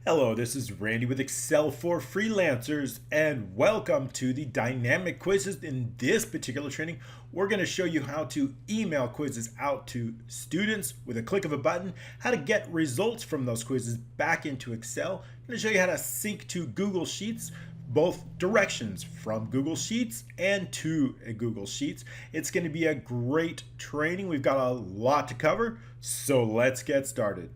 Hello, this is Randy with Excel for Freelancers, and welcome to the dynamic quizzes. In this particular training, we're going to show you how to email quizzes out to students with a click of a button, how to get results from those quizzes back into Excel. I'm going to show you how to sync to Google Sheets, both directions from Google Sheets and to a Google Sheets. It's going to be a great training. We've got a lot to cover, so let's get started.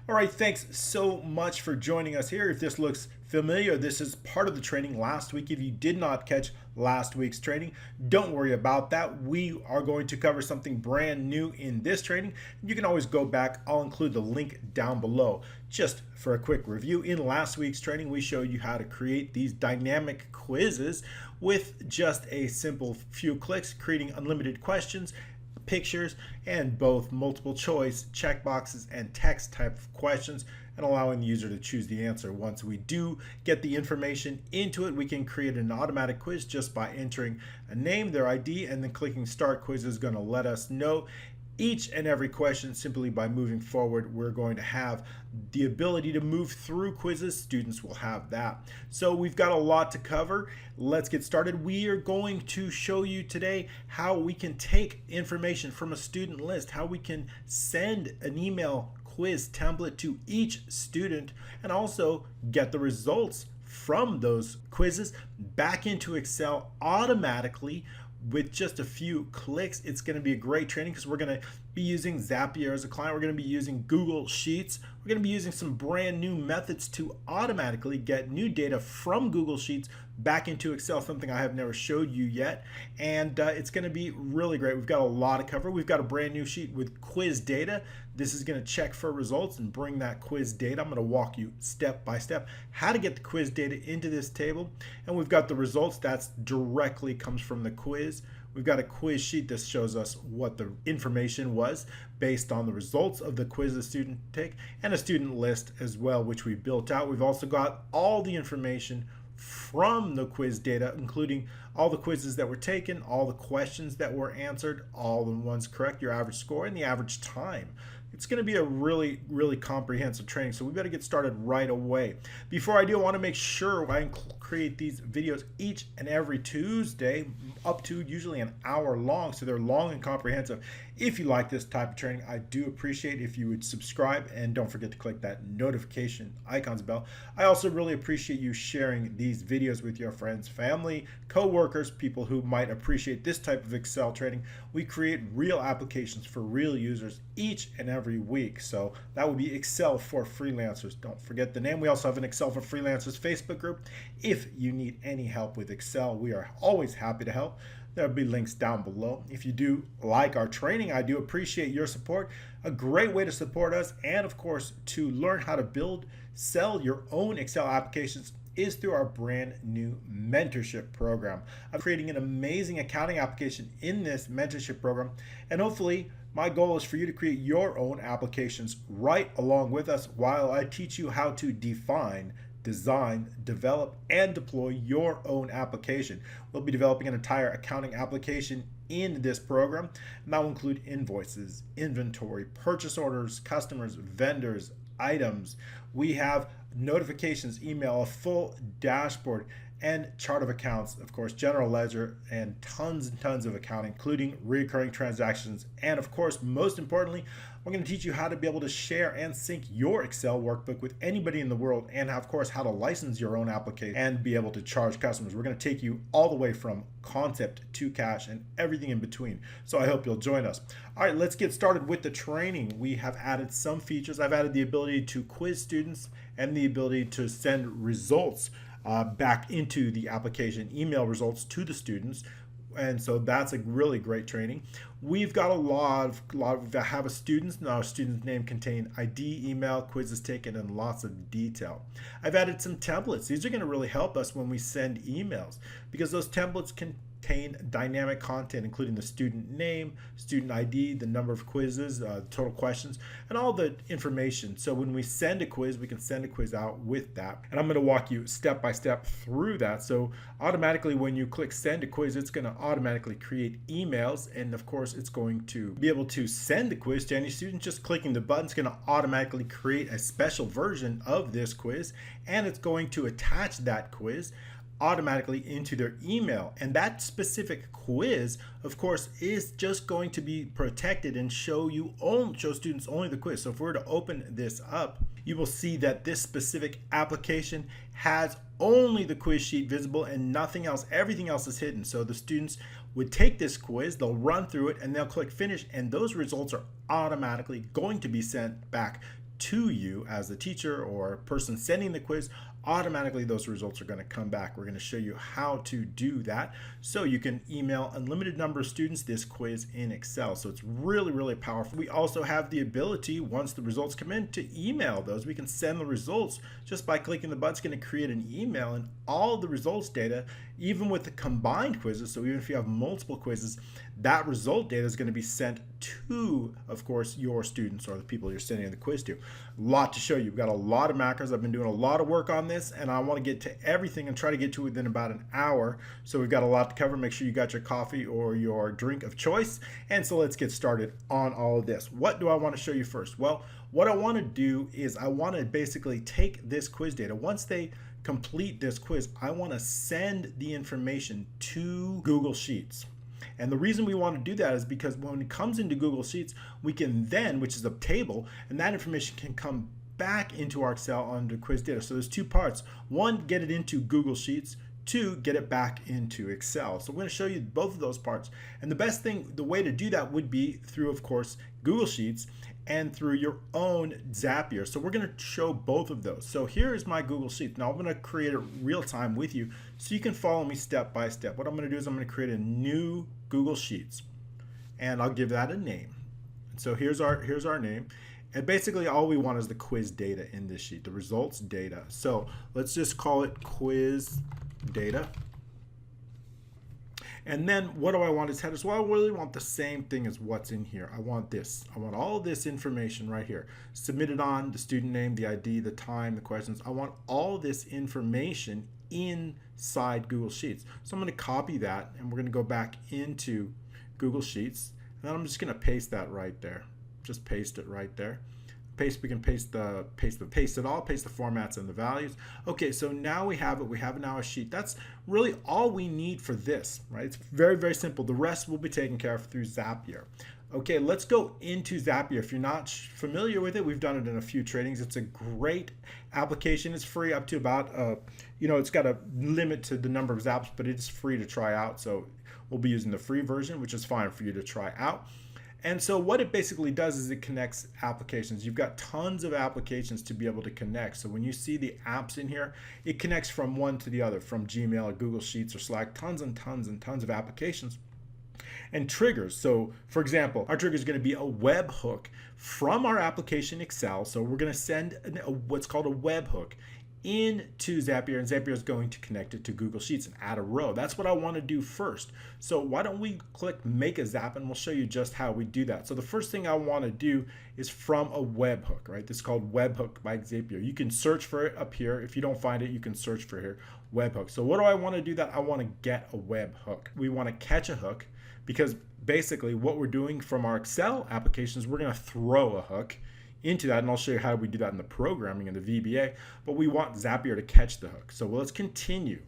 All right, thanks so much for joining us here. If this looks familiar, this is part of the training last week. If you did not catch last week's training, don't worry about that. We are going to cover something brand new in this training. You can always go back. I'll include the link down below. Just for a quick review, in last week's training, we showed you how to create these dynamic quizzes with just a simple few clicks, creating unlimited questions, pictures, and both multiple choice, checkboxes, and text type of questions, and allowing the user to choose the answer. Once we do get the information into it, we can create an automatic quiz just by entering a name, their ID, and then clicking Start Quiz is going to let us know each and every question. Simply by moving forward, we're going to have the ability to move through quizzes. Students will have that. So we've got a lot to cover. Let's get started. We are going to show you today how we can take information from a student list, how we can send an email quiz template to each student, and also get the results from those quizzes back into Excel automatically with just a few clicks. It's going to be a great training because we're going to be using Zapier as a client. We're going to be using Google Sheets. We're going to be using some brand new methods to automatically get new data from Google Sheets back into Excel, something I have never showed you yet. And it's going to be really great. We've got a lot to cover. We've got a brand new sheet with quiz data. This is going to check for results and bring that quiz data. I'm going to walk you step by step how to get the quiz data into this table. And we've got the results that directly comes from the quiz. We've got a quiz sheet that shows us what the information was based on the results of the quiz the student take, and a student list as well, which we built out. We've also got all the information from the quiz data, including all the quizzes that were taken, all the questions that were answered, all the ones correct, your average score, and the average time. It's going to be a really, really comprehensive training, so we better get started right away. Before I do, I want to make sure I create these videos each and every Tuesday, up to usually an hour long, so they're long and comprehensive. If you like this type of training, I do appreciate if you would subscribe, and don't forget to click that notification icons bell. I also really appreciate you sharing these videos with your friends, family, co-workers, people who might appreciate this type of Excel training. We create real applications for real users each and every week. So that would be Excel for Freelancers. Don't forget the name. We also have an Excel for Freelancers Facebook group. If you need any help with Excel, we are always happy to help. There'll be links down below. If you do like our training, I do appreciate your support. A great way to support us, and of course to learn how to build, sell your own Excel applications, is through our brand new mentorship program. I'm creating an amazing accounting application in this mentorship program, and hopefully my goal is for you to create your own applications right along with us while I teach you how to define, design, develop, and deploy your own application. We'll be developing an entire accounting application in this program, and that will include invoices, inventory, purchase orders, customers, vendors, items. We have notifications, email, a full dashboard, and chart of accounts, of course, general ledger, and tons of accounting, including recurring transactions. And of course, most importantly, we're going to teach you how to be able to share and sync your Excel workbook with anybody in the world, and of course, how to license your own application and be able to charge customers. We're going to take you all the way from concept to cash and everything in between. So I hope you'll join us. All right, let's get started with the training. We have added some features. I've added the ability to quiz students and the ability to send results back into the application, email results to the students. And so that's a really great training. We've got a lot of have a students. Now, our student's name contain ID, email, quizzes taken, and lots of detail. I've added some templates. These are going to really help us when we send emails, because those templates can contain dynamic content, including the student name, student ID, the number of quizzes, total questions, and all the information. So when we send a quiz, we can send a quiz out with that. And I'm going to walk you step by step through that. So automatically when you click send a quiz, it's going to automatically create emails. And of course, it's going to be able to send the quiz to any student. Just clicking the button is going to automatically create a special version of this quiz. And it's going to attach that quiz automatically into their email. And that specific quiz, of course, is just going to be protected and show students only the quiz. So if we were to open this up, you will see that this specific application has only the quiz sheet visible and nothing else. Everything else is hidden. So the students would take this quiz, they'll run through it, and they'll click finish, and those results are automatically going to be sent back to you as the teacher or person sending the quiz. Automatically those results are going to come back. We're going to show you how to do that so you can email unlimited number of students this quiz in Excel. So it's really, really powerful. We also have the ability, once the results come in, to email those. We can send the results just by clicking the button. It's going to create an email, and all the results data, even with the combined quizzes, so even if you have multiple quizzes, that result data is going to be sent to, of course, your students or the people you're sending the quiz to. A lot to show you. We've got a lot of macros. I've been doing a lot of work on this, and I want to get to everything and try to get to it within about an hour. So we've got a lot to cover. Make sure you got your coffee or your drink of choice. And so let's get started on all of this. What do I want to show you first? Well, what I want to do is I want to basically take this quiz data. Once they complete this quiz, I want to send the information to Google Sheets. And the reason we want to do that is because when it comes into Google Sheets, we can then, which is a table, and that information can come back into our Excel under quiz data. So there's two parts. One, get it into Google Sheets. Two, get it back into Excel. So we're going to show you both of those parts. And the way to do that would be through, of course, Google Sheets and through your own Zapier. So we're going to show both of those. So here is my Google Sheets. Now I'm going to create it real time with you so you can follow me step by step. What I'm going to do is I'm going to create a new Google Sheets, and I'll give that a name. So here's our name. And basically all we want is the quiz data in this sheet, the results data. So let's just call it quiz data. And then what do I want as headers? Well, I really want the same thing as what's in here. I want this. I want all this information right here. Submitted on, the student name, the ID, the time, the questions. I want all this information inside Google Sheets. So I'm going to copy that, and we're going to go back into Google Sheets. And then I'm just going to paste that right there. Just paste it right there. We can paste it all, paste the formats and the values. Okay, so now we have it. We have now a sheet. That's really all we need for this, right? It's very, very simple. The rest will be taken care of through Zapier. Okay, let's go into Zapier. If you're not familiar with it, we've done it in a few trainings. It's a great application. It's free up to about, it's got a limit to the number of apps, but it's free to try out. So we'll be using the free version, which is fine for you to try out. And so what it basically does is it connects applications. You've got tons of applications to be able to connect. So when you see the apps in here, it connects from one to the other, from Gmail or Google Sheets or Slack, tons and tons and tons of applications. And triggers. So for example, our trigger is going to be a webhook from our application Excel. So we're going to send what's called a webhook into Zapier, and Zapier is going to connect it to Google Sheets and add a row. That's what I want to do first. So why don't we click make a Zap, and we'll show you just how we do that. So the first thing I want to do is from a webhook, right? This is called webhook by Zapier. You can search for it up here. If you don't find it, you can search for here, webhook. So what do I want to do that? I want to get a webhook. We want to catch a hook, because basically what we're doing from our Excel applications, we're going to throw a hook into that, and I'll show you how we do that in the programming and the VBA, but we want Zapier to catch the hook. So let's continue.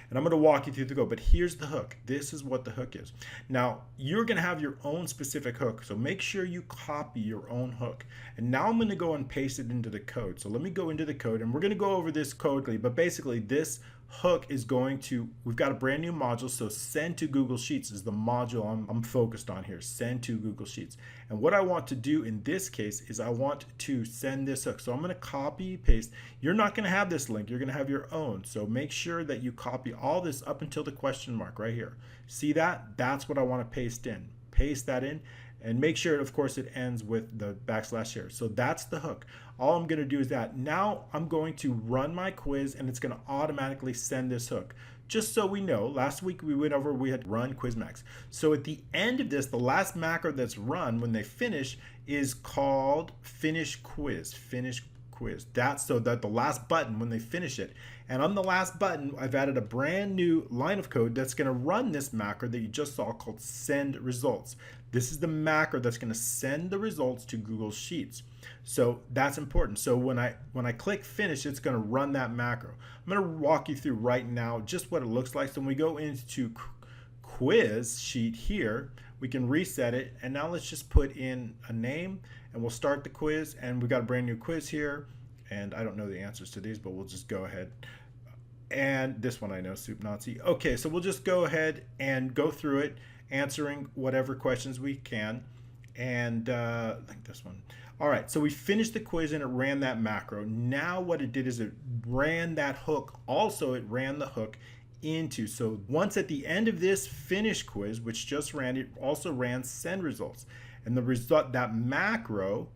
And I'm going to walk you through the code, but here's the hook. This is what the hook is. Now, you're going to have your own specific hook, so make sure you copy your own hook. And now I'm going to go and paste it into the code. So let me go into the code, and we're going to go over this code, but basically this hook is going to, we've got a brand new module, so send to Google Sheets is the module I'm focused on here, send to Google Sheets. And what I want to do in this case is I want to send this hook. So I'm going to copy, paste. You're not going to have this link, you're going to have your own. So make sure that you copy all this up until the question mark right here. See that? That's what I want to paste in. Paste that in. And make sure, of course, it ends with the backslash here. So that's the hook. All I'm going to do is that. Now I'm going to run my quiz, and it's going to automatically send this hook just so we know, last week we went over, we had run Quizmax. So at the end of this, the last macro that's run when they finish is called finish quiz. Finish quiz. That's so that the last button when they finish it. And on the last button, I've added a brand new line of code that's going to run this macro that you just saw called send results. This is the macro that's going to send the results to Google Sheets. So that's important. So when I click finish, it's going to run that macro. I'm going to walk you through right now just what it looks like. So when we go into quiz sheet here, we can reset it. And now let's just put in a name and we'll start the quiz. And we got a brand new quiz here. And I don't know the answers to these, but we'll just go ahead. And this one I know, Soup Nazi. Okay, so we'll just go ahead and go through it, answering whatever questions we can. And I think this one. All right, so we finished the quiz and it ran that macro. Now what it did is it ran that hook. Also, it ran the hook into. So once at the end of this finish quiz, which just ran, it also ran send results. And the result, that macro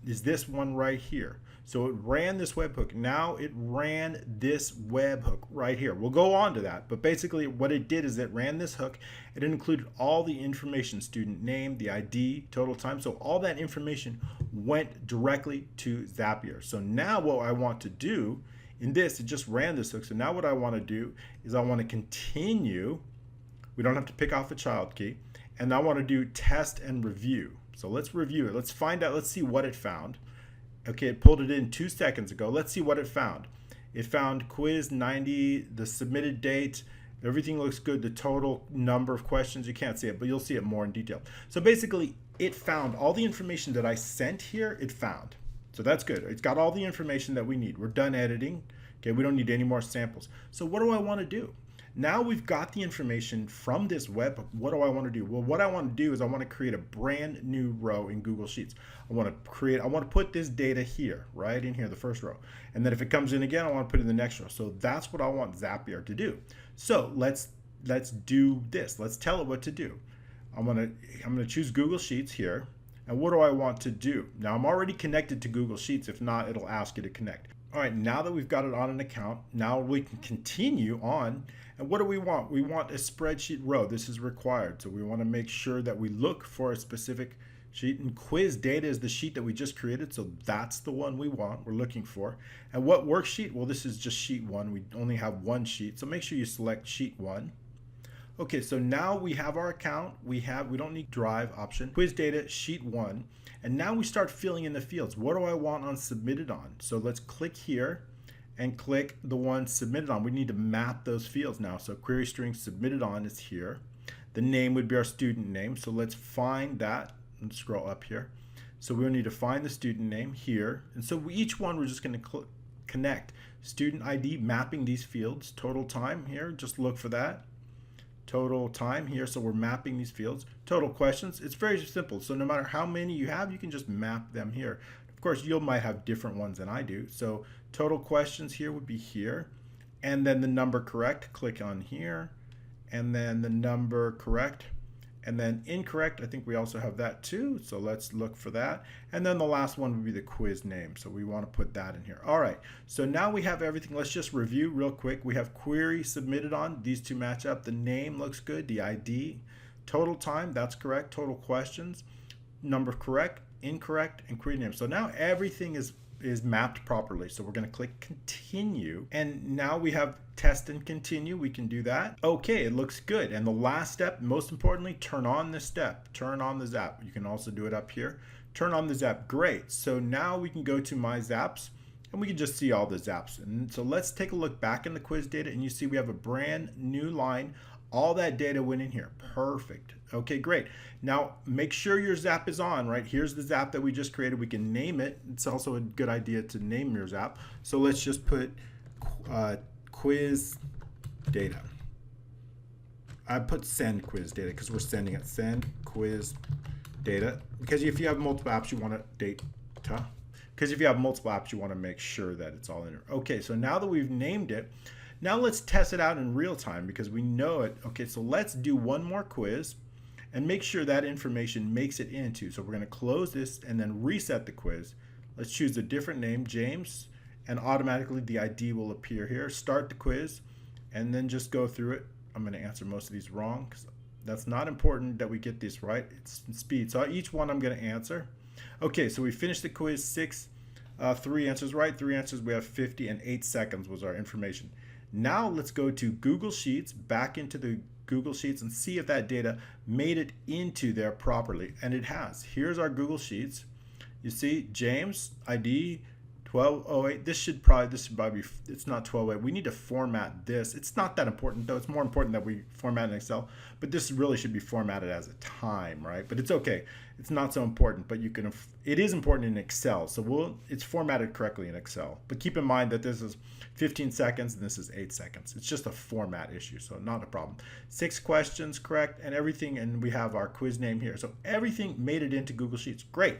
is this one right here. So it ran this webhook. Now it ran this webhook right here. We'll go on to that, but basically what it did is it ran this hook. It included all the information, student name, the ID, total time. So all that information went directly to Zapier. So now what I want to do in this, it just ran this hook. So now what I want to do is I want to continue. We don't have to pick off a child key. And I want to do test and review. So let's review it. Let's find out, let's see what it found. Okay, it pulled it in 2 seconds ago. Let's see what it found. It found quiz 90, the submitted date, everything looks good. The total number of questions, you can't see it, but you'll see it more in detail. So basically, it found all the information that I sent here, it found. So that's good. It's got all the information that we need. We're done editing. Okay, we don't need any more samples. So what do I want to do? Now we've got the information from this webhook. What do I want to do? Well, what I want to do is I want to create a brand new row in Google Sheets. I want to put this data here, right in here, the first row. And then if it comes in again, I want to put it in the next row. So that's what I want Zapier to do. So let's do this. Let's tell it what to do. I'm gonna choose Google Sheets here. And what do I want to do? Now I'm already connected to Google Sheets. If not, it'll ask you to connect. All right, now that we've got it on an account, now we can continue on. And what do we want? We want a spreadsheet row. This is required. So we want to make sure that we look for a specific sheet. And quiz data is the sheet that we just created. So that's the one we want, we're looking for. And what worksheet? Well, this is just sheet 1. We only have one sheet. So make sure you select sheet 1. Okay, so now we have our account. We don't need drive option. Quiz data, sheet 1. And now we start filling in the fields. What do I want on submitted on? So let's click here and click the one submitted on. We need to map those fields now. So query string submitted on is here. The name would be our student name. So let's find that and scroll up here. So we'll need to find the student name here. And so each one we're just going to connect. Student ID, mapping these fields. Total time here, just look for that. Total time here, so we're mapping these fields. Total questions, it's very simple. So no matter how many you have, you can just map them here. Of course, you might have different ones than I do. So total questions here would be here. And then the number correct, click on here. And then the number correct. And then incorrect, I think we also have that too. So let's look for that. And then the last one would be the quiz name. So we want to put that in here. All right, so now we have everything. Let's just review real quick. We have query submitted on. These two match up. The name looks good. The ID. Total time, that's correct. Total questions. Number correct, incorrect, and query name. So now everything is mapped properly. So we're going to click continue. And now we have test and continue. We can do that. Okay, it looks good. And the last step, most importantly, turn on the step. Turn on the Zap. You can also do it up here. Turn on the Zap. Great. So now we can go to my Zaps and we can just see all the Zaps. And so let's take a look back in the quiz data and you see we have a brand new line. All that data went in here. Perfect. Okay, great. Now make sure your Zap is on, right? Here's the Zap that we just created. We can name it. It's also a good idea to name your Zap. So let's just put quiz data. I put send quiz data because we're sending it. Send quiz data. Because if you have multiple apps, you want to data. Because if you have multiple apps, you want to make sure that it's all in there. Okay, so now that we've named it, now let's test it out in real time because we know it. Okay, so let's do one more quiz and make sure that information makes it into. So we're going to close this and then reset the quiz. Let's choose a different name, James, and automatically the ID will appear here. Start the quiz, and then just go through it. I'm going to answer most of these wrong because that's not important that we get these right. It's speed. So each one I'm going to answer. Okay, so we finished the quiz. 3 answers right, 3 answers. We have 50 and 8 seconds was our information. Now let's go to Google Sheets, back into the Google Sheets, and see if that data made it into there properly. And it has. Here's our Google Sheets. You see James ID 1208. This should probably be, it's not 1208. We need to format this. It's not that important though. It's more important that we format in Excel, but this really should be formatted as a time, right? But it's okay. It's not so important, but it is important in Excel. So it's formatted correctly in Excel, but keep in mind that this is 15 seconds and this is 8 seconds. It's just a format issue, so not a problem. 6 questions correct and everything, and we have our quiz name here. So everything made it into Google Sheets. Great.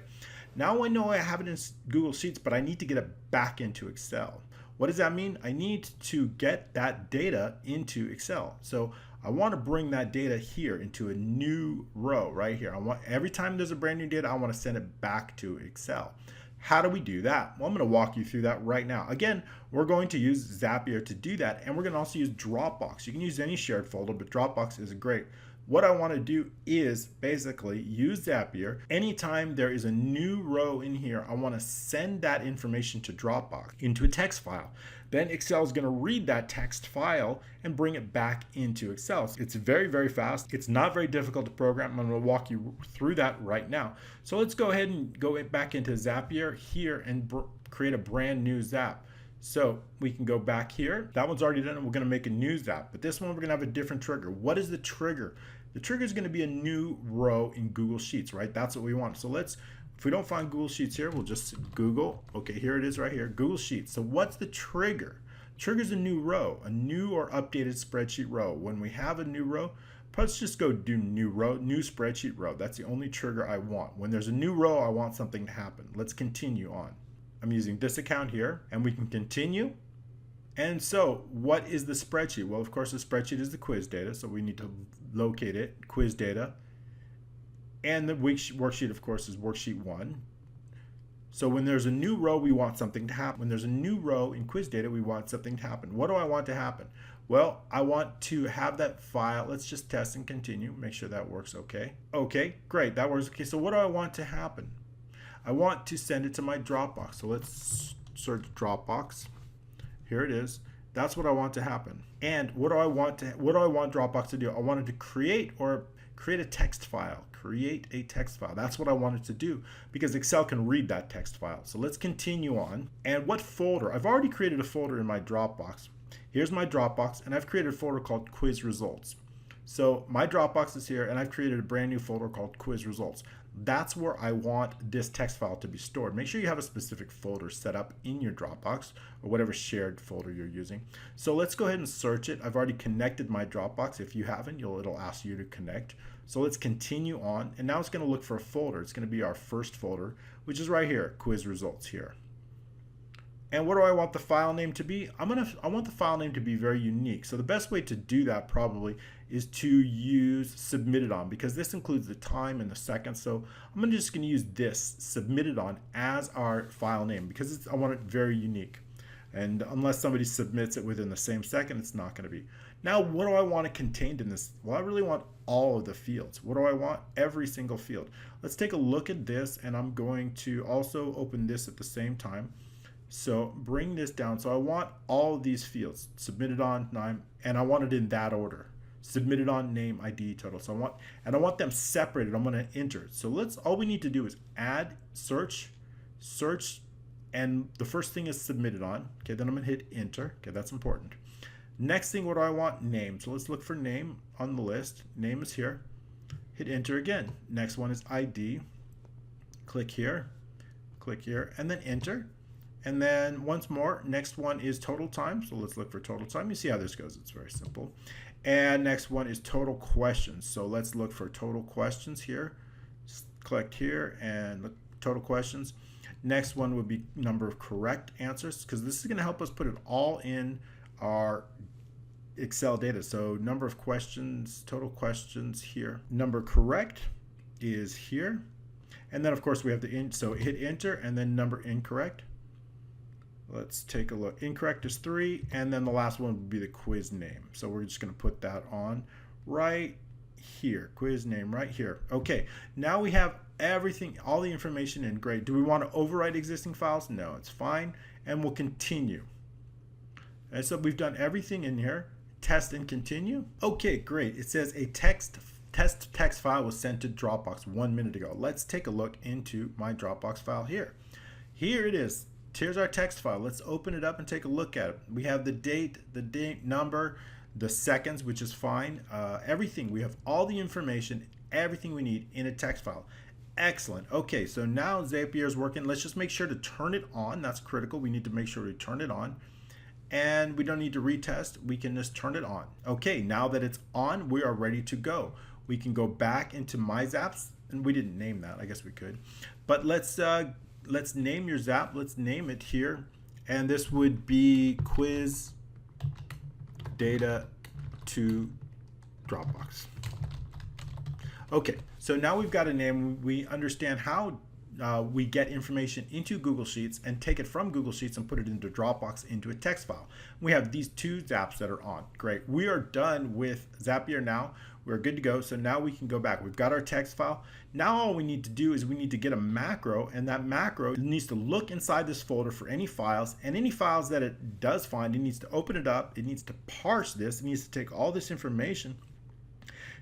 Now I know I have it in Google Sheets, but I need to get it back into Excel. What does that mean? I need to get that data into Excel. So I want to bring that data here into a new row right here. Every time there's a brand new data, I want to send it back to Excel. How do we do that? Well, I'm going to walk you through that right now. Again, we're going to use Zapier to do that, and we're going to also use Dropbox. You can use any shared folder, but Dropbox is great. What I want to do is basically use Zapier. Anytime there is a new row in here, I want to send that information to Dropbox into a text file. Then Excel is going to read that text file and bring it back into Excel. It's very, very fast. It's not very difficult to program. I'm going to walk you through that right now. So let's go ahead and go back into Zapier here and create a brand new Zap. So we can go back here. That one's already done, and we're going to make a new Zap. But this one, we're going to have a different trigger. What is the trigger? The trigger is going to be a new row in Google Sheets, right? That's what we want. So if we don't find Google Sheets here, we'll just Google. Okay, here it is right here, Google Sheets. So what's the trigger? Trigger is a new row, a new or updated spreadsheet row. When we have a new row, let's just go do new row, new spreadsheet row. That's the only trigger I want. When there's a new row, I want something to happen. Let's continue on. I'm using this account here, and we can continue. And so what is the spreadsheet? Well, of course, the spreadsheet is the quiz data, so we need to locate it, quiz data. And the worksheet, of course, is worksheet 1. So when there's a new row, we want something to happen. When there's a new row in quiz data, we want something to happen. What do I want to happen? Well, I want to have that file. Let's just test and continue. Make sure that works okay. Okay, great, that works okay. So what do I want to happen? I want to send it to my Dropbox. So let's search Dropbox. Here it is. That's what I want to happen. And what do I want Dropbox to do? I wanted to create a text file. Create a text file. That's what I wanted to do because Excel can read that text file. So let's continue on. And what folder? I've already created a folder in my Dropbox. Here's my Dropbox, and I've created a folder called Quiz Results. So my Dropbox is here, and I've created a brand new folder called Quiz Results. That's where I want this text file to be stored. Make sure you have a specific folder set up in your Dropbox or whatever shared folder you're using. So let's go ahead and search it. I've already connected my Dropbox. If you haven't, it'll ask you to connect. So let's continue on. And now it's going to look for a folder. It's going to be our first folder, which is right here, Quiz Results here. And what do I want the file name to be? I want the file name to be very unique. So the best way to do that probably is to use submitted on, because this includes the time and the second. So I'm just going to use this submitted on as our file name because I want it very unique. And unless somebody submits it within the same second, it's not going to be. Now, what do I want contained in this? Well, I really want all of the fields. What do I want? Every single field. Let's take a look at this, and I'm going to also open this at the same time. So bring this down. So I want all of these fields submitted on, name, and I want it in that order. Submitted on, name, ID, total. So I want them separated. I'm going to enter. So all we need to do is add, search, and the first thing is submitted on. Okay, then I'm going to hit enter. Okay, that's important. Next thing, what do I want? Name. So let's look for name on the list. Name is here. Hit enter again. Next one is ID. Click here, and then enter. And then once more, next one is total time. So let's look for total time. You see how this goes. It's very simple. And next one is total questions. So let's look for total questions here. Just click here and look total questions. Next one would be number of correct answers, because this is going to help us put it all in our Excel data. So number of questions, total questions here. Number correct is here. And then of course we have so hit enter and then number incorrect. Let's take a look. Incorrect is 3, and then the last one would be the quiz name. So we're just going to put that on right here. Quiz name right here. Okay, now we have everything, all the information in. Great. Do we want to overwrite existing files? No, it's fine. And we'll continue. And so we've done everything in here. Test and continue. Okay, great. It says a test text file was sent to Dropbox 1 minute ago. Let's take a look into my Dropbox file here. Here it is. Here's our text file. Let's open it up and take a look at it. We have the date number, the seconds, which is fine. Everything. We have all the information, everything we need in a text file. Excellent. Okay, so now Zapier is working. Let's just make sure to turn it on. That's critical. We need to make sure we turn it on. And we don't need to retest. We can just turn it on. Okay, now that it's on, we are ready to go. We can go back into My Zaps, and we didn't name that. I guess we could. But let's name your Zap. Let's name it here. And this would be Quiz Data to Dropbox. Okay, so now we've got a name. We understand how we get information into Google Sheets and take it from Google Sheets and put it into Dropbox into a text file. We have these 2 Zaps that are on. Great. We are done with Zapier now. We're good to go. So now we can go back. We've got our text file. Now all we need to do is we need to get a macro, and that macro needs to look inside this folder for any files, and any files that it does find, it needs to open it up. It needs to parse this. It needs to take all this information,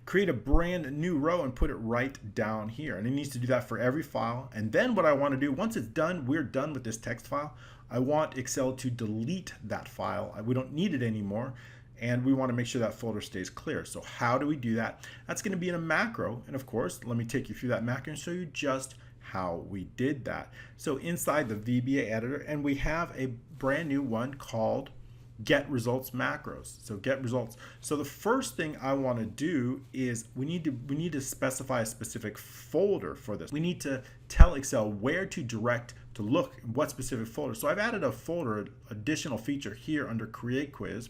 create a brand new row, and put it right down here. And it needs to do that for every file. And then what I want to do, once it's done, we're done with this text file. I want Excel to delete that file. We don't need it anymore. And we want to make sure that folder stays clear. So how do we do that? That's going to be in a macro. And of course, let me take you through that macro and show you just how we did that. So inside the VBA editor, and we have a brand new one called Get Results Macros. So get results. So the first thing I want to do is we need to specify a specific folder for this. We need to tell Excel where to direct to look what specific folder. So I've added a folder, additional feature here under Create Quiz,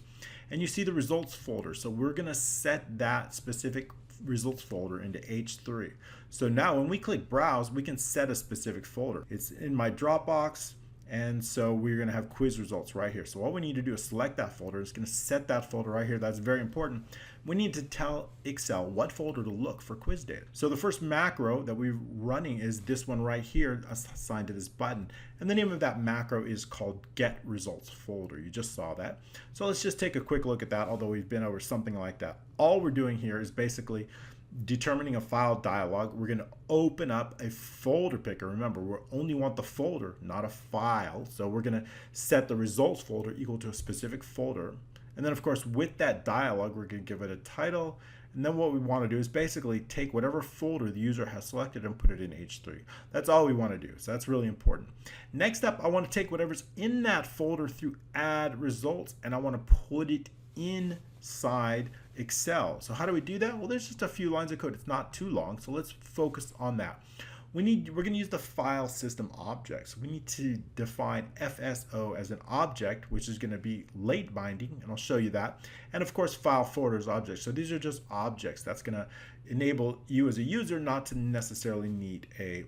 and you see the results folder. So we're going to set that specific results folder into H3. So now when we click Browse, we can set a specific folder. It's in my Dropbox. And so we're going to have quiz results right here. So all we need to do is select that folder. It's going to set that folder right here. That's very important. We need to tell Excel what folder to look for quiz data. So the first macro that we're running is this one right here assigned to this button. And the name of that macro is called Get Results Folder. You just saw that. So let's just take a quick look at that, although we've been over something like that. All we're doing here is basically determining a file dialog. We're going to open up a folder picker. Remember, we only want the folder, not a file. So we're going to set the results folder equal to a specific folder. And then, of course, with that dialog, we're going to give it a title. And then what we want to do is basically take whatever folder the user has selected and put it in H3. That's all we want to do. So that's really important. Next up, I want to take whatever's in that folder through Add Results, and I want to put it inside Excel. So how do we do that? Well, there's just a few lines of code. It's not too long, so let's focus on that. We're going to use the file system object. So we need to define FSO as an object, which is going to be late binding, and I'll show you that. And of course, file folders object. So these are just objects. That's going to enable you as a user not to necessarily need a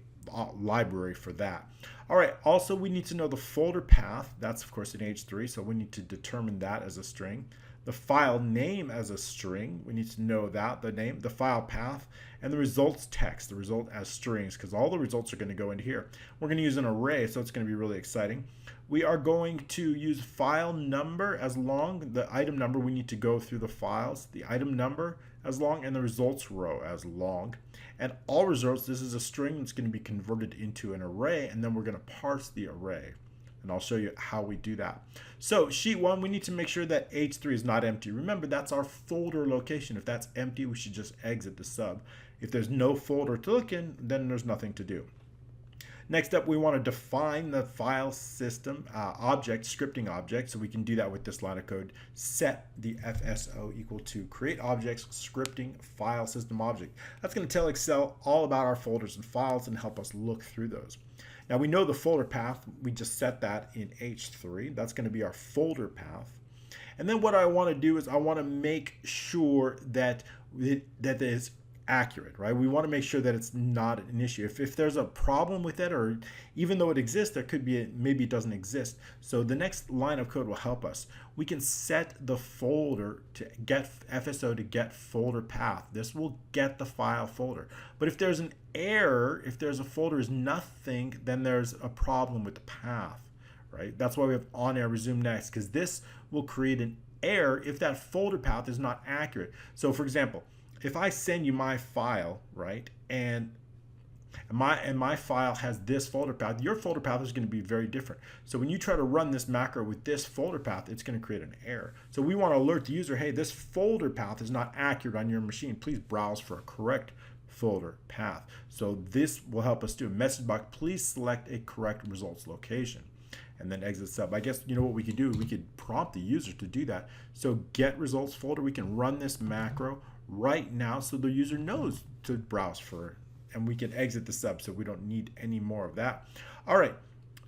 library for that. All right, also we need to know the folder path. That's of course in H3, so we need to determine that as a string. The file name as a string, we need to know that, the name, the file path, and the results text, the result as strings, because all the results are going to go into here. We're going to use an array, so it's going to be really exciting. We are going to use file number as long, the item number, we need to go through the files, the item number as long, and the results row as long. And all results, this is a string that's going to be converted into an array, and then we're going to parse the array. And I'll show you how we do that. So sheet 1, we need to make sure that H3 is not empty. Remember, that's our folder location. If that's empty, we should just exit the sub. If there's no folder to look in, then there's nothing to do. Next up, we want to define the file system object, scripting object. So we can do that with this line of code. Set the FSO equal to create objects, scripting file system object. That's going to tell Excel all about our folders and files and help us look through those. Now we know the folder path. We just set that in H3. That's going to be our folder path. And then what I want to do is I want to make sure that accurate, right? We want to make sure that it's not an issue. If there's a problem with it, or even though it exists, there could be maybe it doesn't exist. So the next line of code will help us. We can set the folder to get FSO to get folder path. This will get the file folder. But if there's an error, if there's a folder is nothing, then there's a problem with the path, right? That's why we have on air resume next, because this will create an error if that folder path is not accurate. So for example, if I send you my file, right, and my file has this folder path, your folder path is going to be very different. So when you try to run this macro with this folder path, it's going to create an error. So we want to alert the user, hey, this folder path is not accurate on your machine. Please browse for a correct folder path. So this will help us do a message box. Please select a correct results location, and then exit sub. I guess you know what we could do? We could prompt the user to do that. So get results folder, we can run this macro right now so the user knows to browse for it, and we can exit the sub so we don't need any more of that. All right,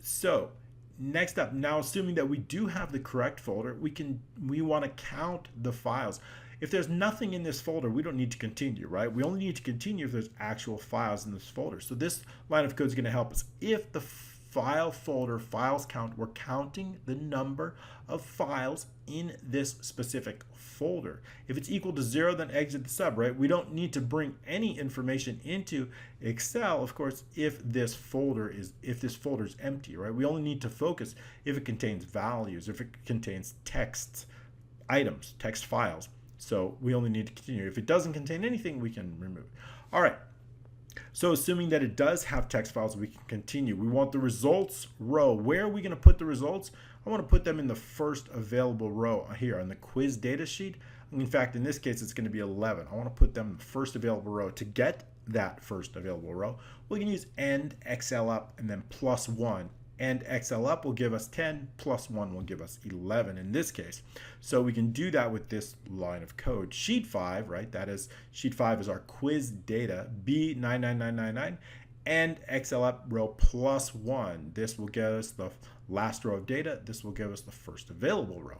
so next up, now assuming that we do have the correct folder, we want to count the files. If there's nothing in this folder, we don't need to continue, right? We only need to continue if there's actual files in this folder. So this line of code is going to help us. If the file folder files count, we're counting the number of files in this specific folder. If it's equal to 0, then exit the sub, right? We don't need to bring any information into Excel, of course, if this folder is empty, right? We only need to focus if it contains values, if it contains texts, items, text files. So we only need to continue. If it doesn't contain anything, we can remove it. All right. So assuming that it does have text files, we can continue. We want the results row. Where are we going to put the results? I want to put them in the first available row here on the quiz data sheet. In fact, in this case, it's going to be 11. I want to put them in the first available row. To get that first available row, we can use end XL up and then +1. And XL up will give us 10, +1 will give us 11 in this case. So we can do that with this line of code. Sheet 5, right? That is, sheet 5 is our quiz data, B99999, and XL up row +1. This will get us the last row of data. This will give us the first available row.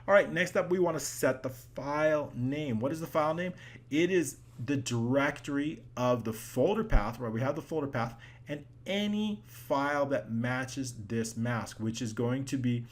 All right, next up, we want to set the file name. What is the file name? It is the directory of the folder path, where we have the folder path, and any file that matches this mask, which is going to be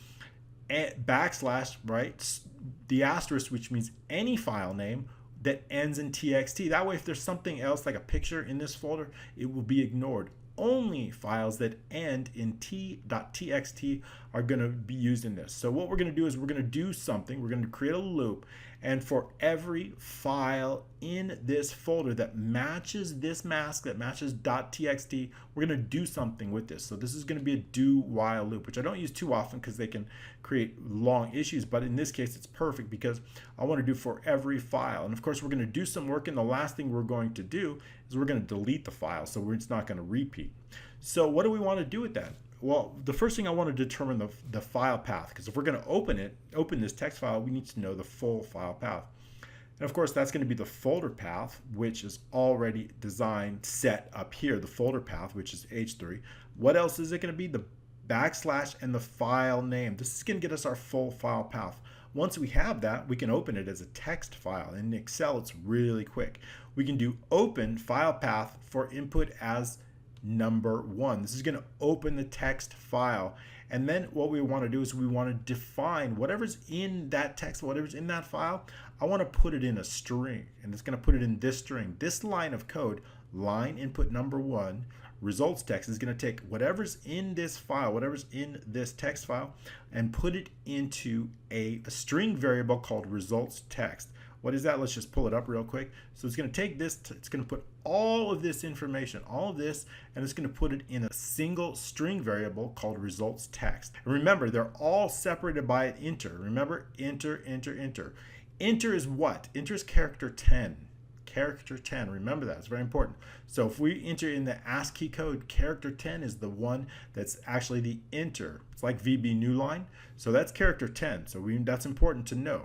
backslash, right? The asterisk, which means any file name that ends in txt. That way, if there's something else like a picture in this folder, it will be ignored. Only files that end in t.txt are going to be used in this. So what we're going to do is we're going to do something. We're going to create a loop, and for every file in this folder that matches this mask, that matches .txt, we're going to do something with this. So this is going to be a do while loop, which I don't use too often because they can create long issues, but in this case it's perfect because I want to do for every file. And of course we're going to do some work, and the last thing we're going to do is we're going to delete the file, so it's not going to repeat. So what do we want to do with that? Well, the first thing I want to determine the file path, because if we're going to open this text file, we need to know the full file path. And of course, that's going to be the folder path, which is already designed, set up here, the folder path, which is H3. What else is it going to be? The backslash and the file name. This is going to get us our full file path. Once we have that, we can open it as a text file. In Excel, it's really quick. We can do open file path for input as number 1. This is going to open the text file, and then what we want to do is we want to define whatever's in that text, whatever's in that file. I want to put it in a string, and it's going to put it in this string. This line of code, line input number 1, results text, is going to take whatever's in this file, whatever's in this text file, and put it into a string variable called results text. What is that? Let's just pull it up real quick. So it's going to take this, it's going to put all of this information, all of this, and it's going to put it in a single string variable called results text. And remember, they're all separated by an enter. Remember, enter, enter, enter. Enter is what? Enter is character 10. Character 10, remember that, it's very important. So if we enter in the ASCII code, character 10 is the one that's actually the enter. It's like VB new line. So that's character 10. So that's important to know.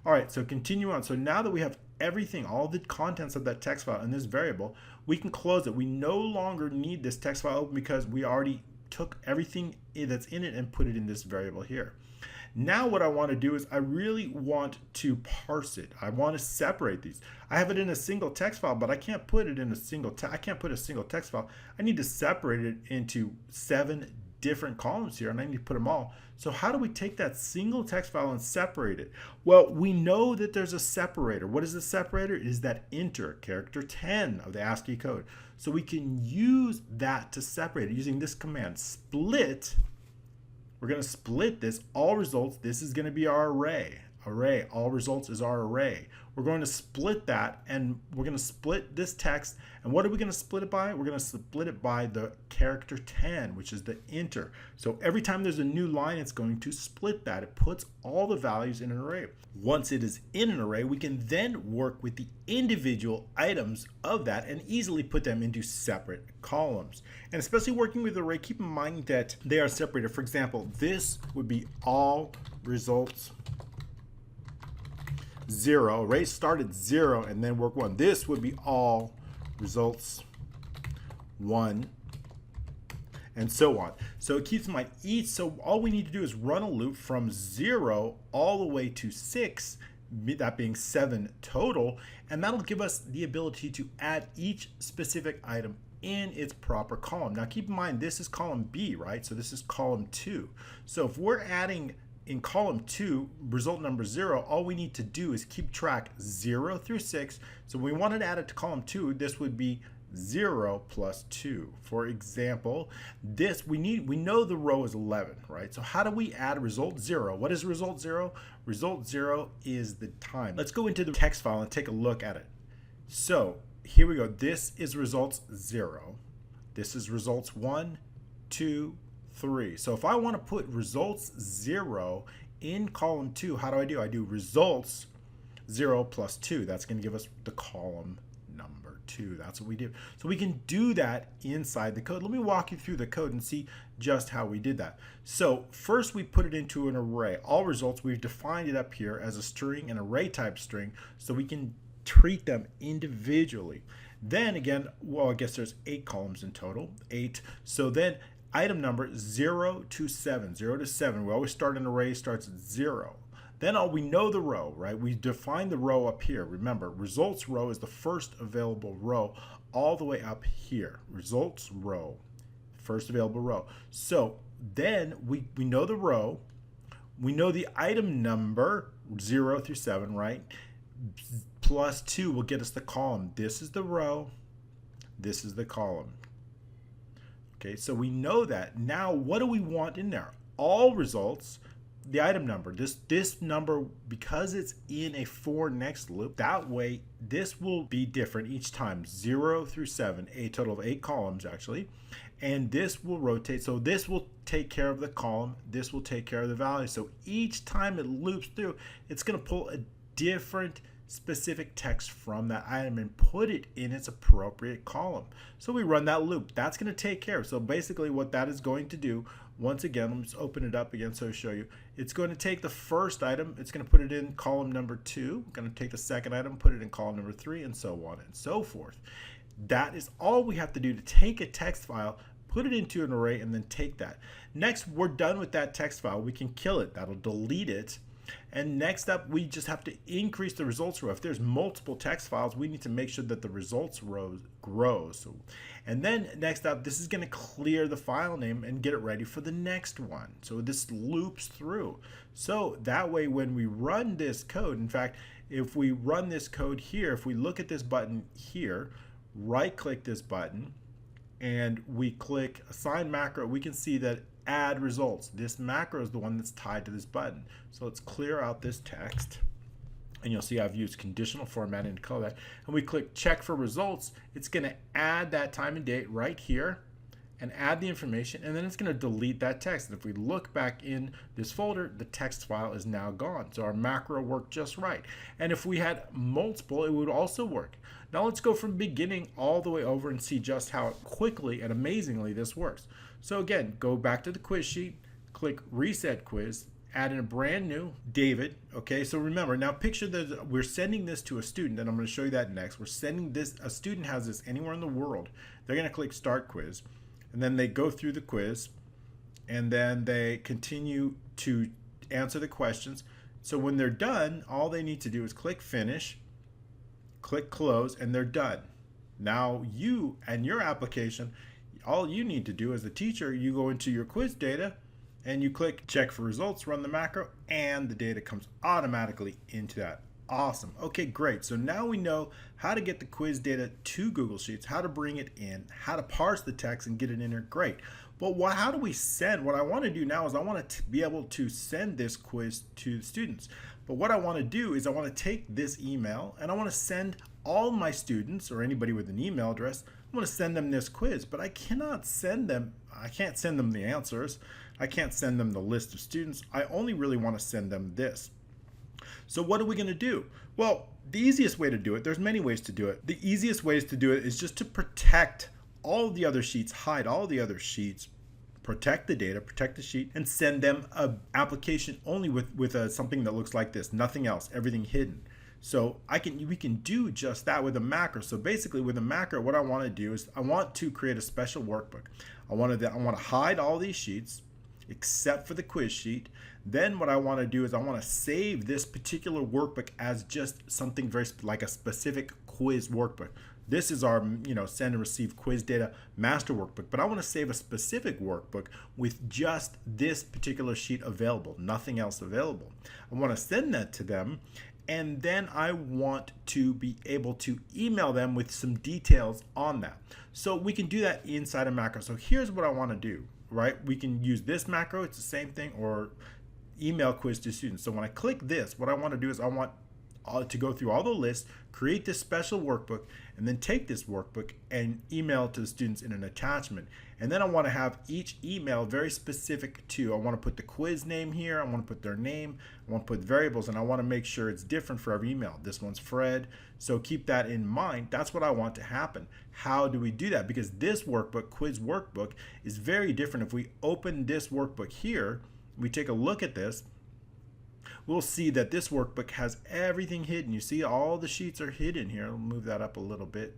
All right, so continue on. So now that we have everything, all the contents of that text file in this variable, we can close it. We no longer need this text file open because we already took everything that's in it and put it in this variable here. Now what I want to do is I really want to parse it. I want to separate these. I have it in a single text file, but I can't put it in a single I can't put a single text file. I need to separate it into 7 different columns here, and I need to put them all. So how do we take that single text file and separate it? Well, we know that there's a separator. What is the separator? It is that enter, character 10 of the ASCII code. So we can use that to separate it using this command, split. We're going to split this, all results. This is going to be our array. Array, all results is our array. We're going to split that, and we're going to split this text. And what are we going to split it by? We're going to split it by the character 10, which is the enter. So every time there's a new line, it's going to split that. It puts all the values in an array. Once it is in an array, we can then work with the individual items of that and easily put them into separate columns. And especially working with array, keep in mind that they are separated. For example, this would be all results 0. Array start at 0 and then work 1. This would be all results 1, and so on. So it keeps in mind each. So all we need to do is run a loop from 0 all the way to 6, that being 7 total, and that'll give us the ability to add each specific item in its proper column. Now keep in mind this is column B, right? So this is column 2. So if we're adding in column 2, result number 0, all we need to do is keep track 0 through 6. So we wanted to add it to column 2, this would be 0 plus 2. For example, this we know the row is 11, right? So how do we add result 0? What is result 0? Result 0 is the time. Let's go into the text file and take a look at it. So here we go. This is results 0. This is results 1, 2, 3. So if I want to put results 0 in column 2, how do? I do results 0 plus 2. That's going to give us the column number 2. That's what we do. So we can do that inside the code. Let me walk you through the code and see just how we did that. So first we put it into an array. All results, we've defined it up here as a string, an array type string, so we can treat them individually. Then again, well, I guess there's 8 columns in total, 8. So then item number 0 to 7, 0 to 7. We always start an array, starts at 0. Then we know the row, right? We define the row up here. Remember, results row is the first available row all the way up here. Results row, first available row. So then we know the row. We know the item number 0 through 7, right? Plus 2 will get us the column. This is the row. This is the column. Okay, so we know that. Now, what do we want in there? All results, the item number. This number, because it's in a for next loop, that way this will be different each time. 0 through 7, a total of 8 columns actually. And this will rotate. So this will take care of the column. This will take care of the value. So each time it loops through, it's going to pull a different specific text from that item and put it in its appropriate column. So we run that loop. That's going to take care of. So basically what that is going to do, once again, let me just open it up again so I show you. It's going to take the first item, it's going to put it in column number 2, going to take the second item, put it in column number 3, and so on and so forth. That is all we have to do to take a text file, put it into an array, and then take that. Next, we're done with that text file. We can kill it. That'll delete it. And next up, we just have to increase the results row. If there's multiple text files, we need to make sure that the results row grows. And then next up, this is going to clear the file name and get it ready for the next one. So this loops through. So that way, when we run this code, in fact, if we run this code here, if we look at this button here, right-click this button, and we click assign macro, we can see that add results. This macro is the one that's tied to this button. So let's clear out this text, and you'll see I've used conditional formatting to call that. And we click check for results. It's going to add that time and date right here and add the information, and then it's going to delete that text. And if we look back in this folder, the text file is now gone. So our macro worked just right. And if we had multiple, it would also work. Now let's go from beginning all the way over and see just how quickly and amazingly this works. So again, go back to the quiz sheet, click reset quiz, add in a brand new David. Okay, so remember, now picture that we're sending this to a student, and I'm going to show you that next. We're sending this, a student has this anywhere in the world. They're going to click start quiz, and then they go through the quiz, and then they continue to answer the questions. So when they're done, all they need to do is click finish, click close, and they're done. Now you and your application, all you need to do as a teacher, you go into your quiz data and you click check for results, run the macro, and the data comes automatically into that. Awesome. Okay, great. So now we know how to get the quiz data to Google Sheets, how to bring it in, how to parse the text and get it in there. Great. But how do we send? What I want to do now is I want to be able to send this quiz to students. But what I want to do is I want to take this email and I want to send all my students or anybody with an email address, I want to send them this quiz, but I can't send them the answers. I can't send them the list of students. I only really want to send them this. So what are we going to do? Well, the easiest way to do it, there's many ways to do it. The easiest ways to do it is just to protect all the other sheets, hide all the other sheets, protect the data, protect the sheet, and send them an application only with something that looks like this, nothing else, everything hidden. So we can do just that with a macro. So basically with a macro, what I want to do is I want to create a special workbook. I want to hide all these sheets except for the quiz sheet. Then what I want to do is I want to save this particular workbook as just something very like a specific quiz workbook. This is our send and receive quiz data master workbook, but I want to save a specific workbook with just this particular sheet available, nothing else available. I want to send that to them, and then I want to be able to email them with some details on that. So we can do that inside a macro. So here's what I want to do, right? We can use this macro, it's the same thing, or email quiz to students. So when I click this, what I want to do is I want to go through all the lists, create this special workbook, and then take this workbook and email it to the students in an attachment. And then I want to have each email very specific to, I want to put the quiz name here, I want to put their name, I want to put variables, and I want to make sure it's different for every email. This one's Fred, so keep that in mind. That's what I want to happen. How do we do that? Because this workbook, quiz workbook, is very different. If we open this workbook here, we take a look at this, we'll see that this workbook has everything hidden. You see all the sheets are hidden here. I'll move that up a little bit.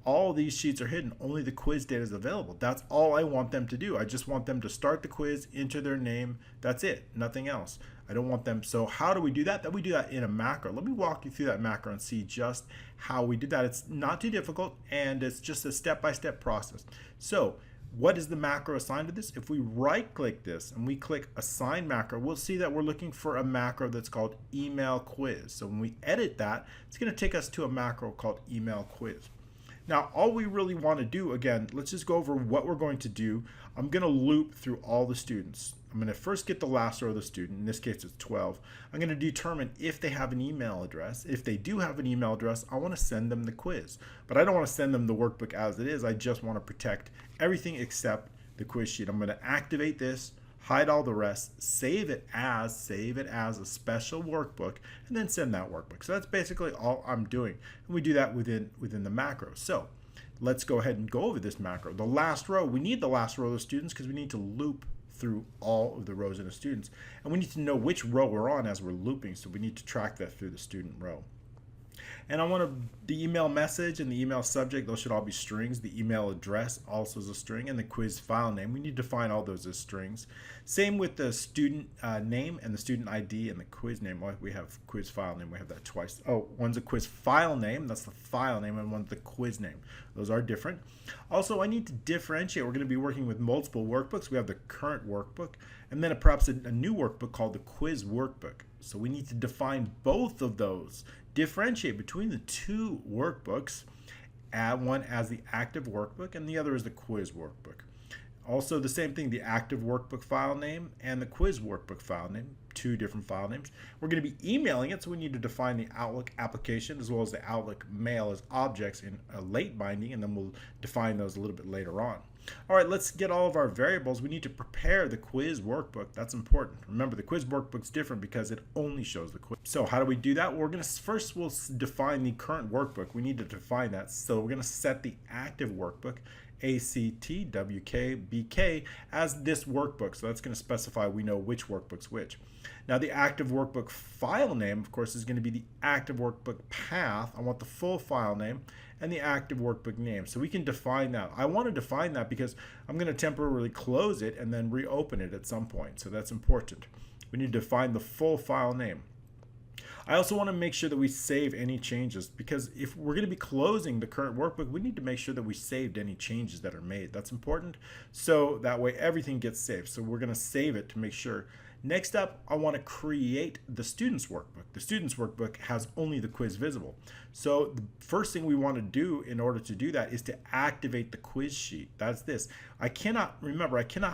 All these sheets are hidden. Only the quiz data is available. That's all I want them to do. I just want them to start the quiz, enter their name. That's it. Nothing else. I don't want them. So how do we do that? We do that in a macro. Let me walk you through that macro and see just how we did that. It's not too difficult, and it's just a step-by-step process. So what is the macro assigned to this? If we right-click this and we click Assign Macro, we'll see that we're looking for a macro that's called Email Quiz. So when we edit that, it's going to take us to a macro called Email Quiz. Now, all we really want to do, again, let's just go over what we're going to do. I'm going to loop through all the students. I'm going to first get the last row of the student. In this case, it's 12. I'm going to determine if they have an email address. If they do have an email address, I want to send them the quiz. But I don't want to send them the workbook as it is. I just want to protect everything except the quiz sheet. I'm going to activate this, hide all the rest, save it as a special workbook, and then send that workbook. So that's basically all I'm doing. And we do that within the macro. So let's go ahead and go over this macro. The last row, we need the last row of the students because we need to loop through all of the rows in the students. And we need to know which row we're on as we're looping, so we need to track that through the student row. And I want the email message and the email subject, those should all be strings. The email address also is a string, and the quiz file name. We need to define all those as strings. Same with the student name and the student ID and the quiz name. Well, we have quiz file name, we have that twice. Oh, one's a quiz file name, that's the file name, and one's the quiz name. Those are different. Also, I need to differentiate. We're going to be working with multiple workbooks. We have the current workbook, and then perhaps a new workbook called the quiz workbook. So we need to define both of those, differentiate between the two workbooks, add one as the active workbook and the other is the quiz workbook. Also the same thing, the active workbook file name and the quiz workbook file name, two different file names. We're going to be emailing it, so we need to define the Outlook application as well as the Outlook mail as objects in a late binding, and then we'll define those a little bit later on. All right, let's get all of our variables. We need to prepare the quiz workbook. That's important. Remember, the quiz workbook's different because it only shows the quiz. So how do we do that? We'll define the current workbook. We need to define that. So we're going to set the active workbook, ACTWKBK, as this workbook. So that's going to specify we know which workbook's which. Now the active workbook file name, of course, is going to be the active workbook path. I want the full file name. and the active workbook name. So we can define that. I want to define that because I'm going to temporarily close it and then reopen it at some point. So that's important. We need to define the full file name. I also want to make sure that we save any changes, because if we're going to be closing the current workbook, we need to make sure that we saved any changes that are made. That's important. So that way everything gets saved. So we're going to save it to make sure. Next up, I want to create the student's workbook. The student's workbook has only the quiz visible. So the first thing we want to do in order to do that is to activate the quiz sheet. That's this. I cannot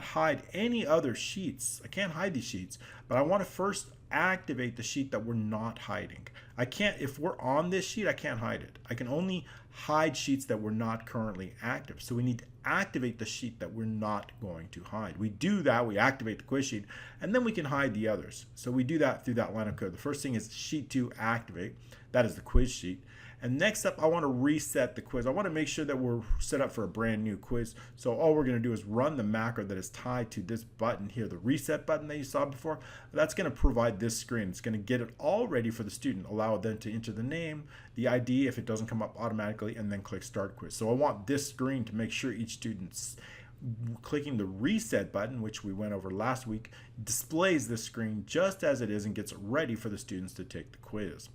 hide any other sheets. I can't hide these sheets, but I want to first activate the sheet that we're not hiding. If we're on this sheet, I can't hide it. I can only hide sheets that we're not currently active. So we need to activate the sheet that we're not going to hide. We do that, we activate the quiz sheet, and then we can hide the others. So we do that through that line of code. The first thing is sheet 2 activate. That is the quiz sheet. And next up, I want to reset the quiz. I want to make sure that we're set up for a brand new quiz. So all we're going to do is run the macro that is tied to this button here, the reset button that you saw before. That's going to provide this screen. It's going to get it all ready for the student, allow them to enter the name, the ID if it doesn't come up automatically, and then click start quiz. So I want this screen to make sure each student's clicking the reset button, which we went over last week, displays this screen just as it is and gets it ready for the students to take the quiz.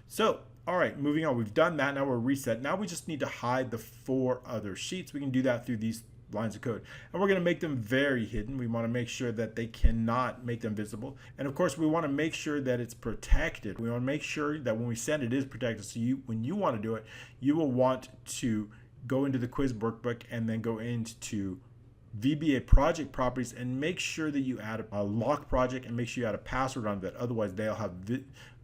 So all right, moving on. We've done that. Now we're reset. Now we just need to hide the 4 other sheets. We can do that through these lines of code. And we're going to make them very hidden. We want to make sure that they cannot make them visible. And of course, we want to make sure that it's protected. We want to make sure that when we send it is protected. So when you want to do it, you will want to go into the quiz workbook and then go into VBA project properties and make sure that you add a lock project and make sure you add a password on that. Otherwise, they'll have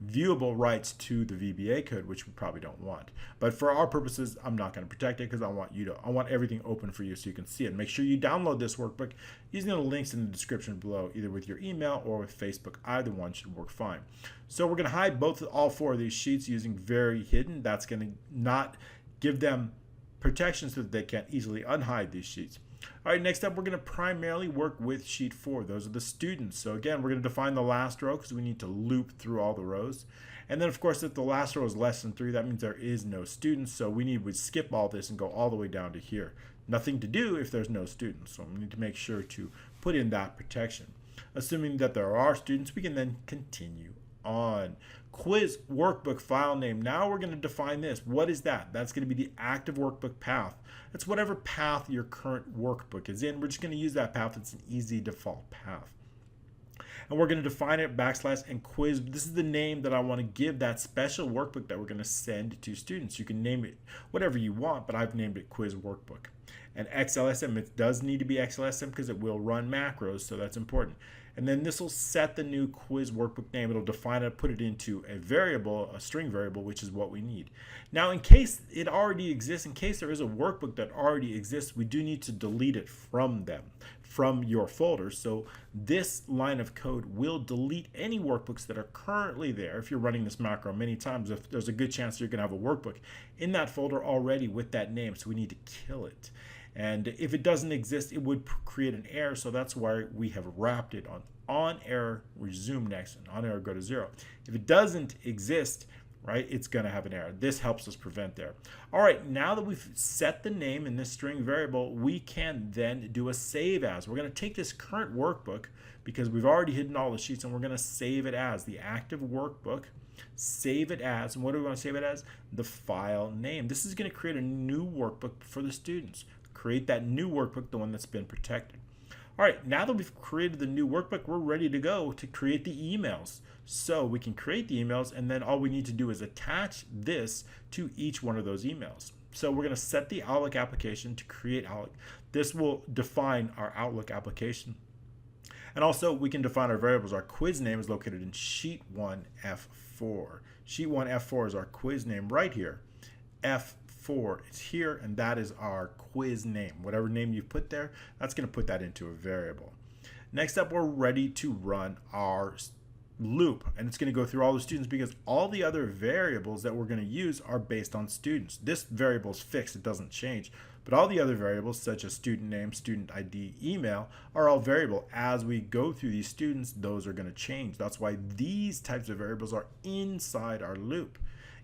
viewable rights to the VBA code, which we probably don't want. But for our purposes, I'm not going to protect it because I want everything open for you so you can see it. Make sure you download this workbook using the links in the description below, either with your email or with Facebook. Either one should work fine. So we're going to hide all 4 of these sheets using very hidden. That's going to not give them protection so that they can't easily unhide these sheets. All right, next up, we're going to primarily work with sheet 4. Those are the students. So again, we're going to define the last row because we need to loop through all the rows. And then, of course, if the last row is less than 3, that means there is no students. So we would skip all this and go all the way down to here. Nothing to do if there's no students. So we need to make sure to put in that protection. Assuming that there are students, we can then continue on. Quiz workbook file name. Now we're going to define this. What is that? That's going to be the active workbook path. That's whatever path your current workbook is in. We're just going to use that path. It's an easy default path. And we're going to define it / and quiz. This is the name that I want to give that special workbook that we're going to send to students. You can name it whatever you want, but I've named it quiz workbook. And XLSM, it does need to be XLSM because it will run macros, so that's important. And then this will set the new quiz workbook name. It'll define it, put it into a variable, a string variable, which is what we need. Now, in case it already exists, in case there is a workbook that already exists, we do need to delete it from your folder. So this line of code will delete any workbooks that are currently there. If you're running this macro many times, if there's a good chance you're going to have a workbook in that folder already with that name. So we need to kill it. And if it doesn't exist, it would create an error. So that's why we have wrapped it on error, resume next, and on error, go to 0. If it doesn't exist, right, it's going to have an error. This helps us prevent there. All right, now that we've set the name in this string variable, we can then do a save as. We're going to take this current workbook because we've already hidden all the sheets, and we're going to save it as the active workbook. Save it as, and what do we want to save it as? The file name. This is going to create a new workbook for the students. Create that new workbook, the one that's been protected. All right, now that we've created the new workbook, we're ready to go to create the emails. So we can create the emails, and then all we need to do is attach this to each one of those emails. So we're going to set the Outlook application to create Outlook. This will define our Outlook application. And also we can define our variables. Our quiz name is located in sheet 1 F4. Sheet 1 F4 is our quiz name right here. F4 is here, and that is our quiz name. Whatever name you put there, that's going to put that into a variable. Next up, we're ready to run our loop, and it's going to go through all the students because all the other variables that we're going to use are based on students. This variable is fixed, it doesn't change, but all the other variables such as student name, student ID, email are all variable. As we go through these students, those are going to change. That's why these types of variables are inside our loop.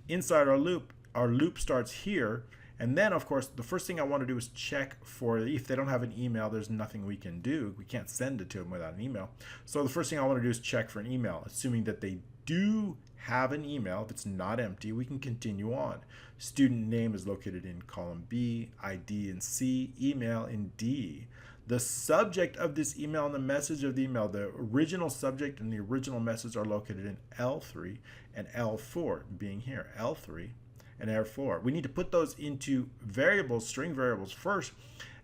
Inside our loop starts here, And then, of course, the first thing I want to do is check for if they don't have an email, there's nothing we can do. We can't send it to them without an email. So the first thing I want to do is check for an email, assuming that they do have an email. If it's not empty, we can continue on. Student name is located in column B, ID in C, email in D. The subject of this email and the message of the email, the original subject and the original message are located in L3 and L4, being here, L3 and L4. We need to put those into variables, string variables first.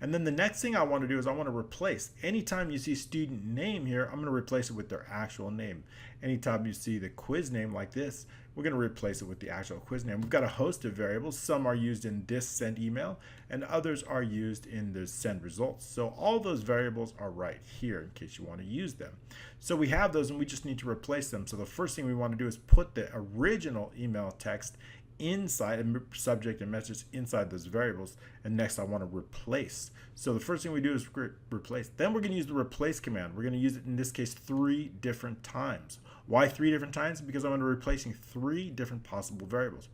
And then the next thing I want to do is I want to replace. Anytime you see student name here, I'm going to replace it with their actual name. Anytime you see the quiz name like this, we're going to replace it with the actual quiz name. We've got a host of variables. Some are used in this send email, and others are used in the send results. So all those variables are right here in case you want to use them. So we have those, and we just need to replace them. So the first thing we want to do is put the original email text inside a subject and message inside those variables, and next I want to replace. So the first thing we do is replace. Then we're going to use the replace command. We're going to use it in this case 3 different times. Why 3 different times? Because I'm going to be replacing 3 different possible variables.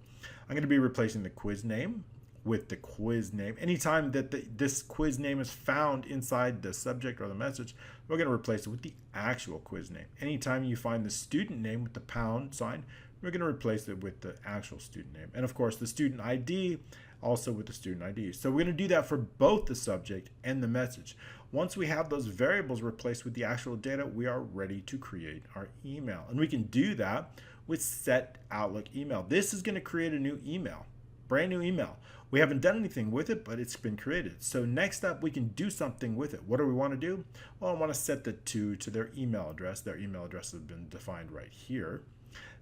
I'm going to be replacing the quiz name with the quiz name. Anytime that this quiz name is found inside the subject or the message, we're going to replace it with the actual quiz name. Anytime you find the student name with the pound sign, we're going to replace it with the actual student name. And of course, the student ID also with the student ID. So we're going to do that for both the subject and the message. Once we have those variables replaced with the actual data, we are ready to create our email. And we can do that with set Outlook email. This is going to create a new email, brand new email. We haven't done anything with it, but it's been created. So next up, we can do something with it. What do we want to do? Well, I want to set the to their email address. Their email address has been defined right here.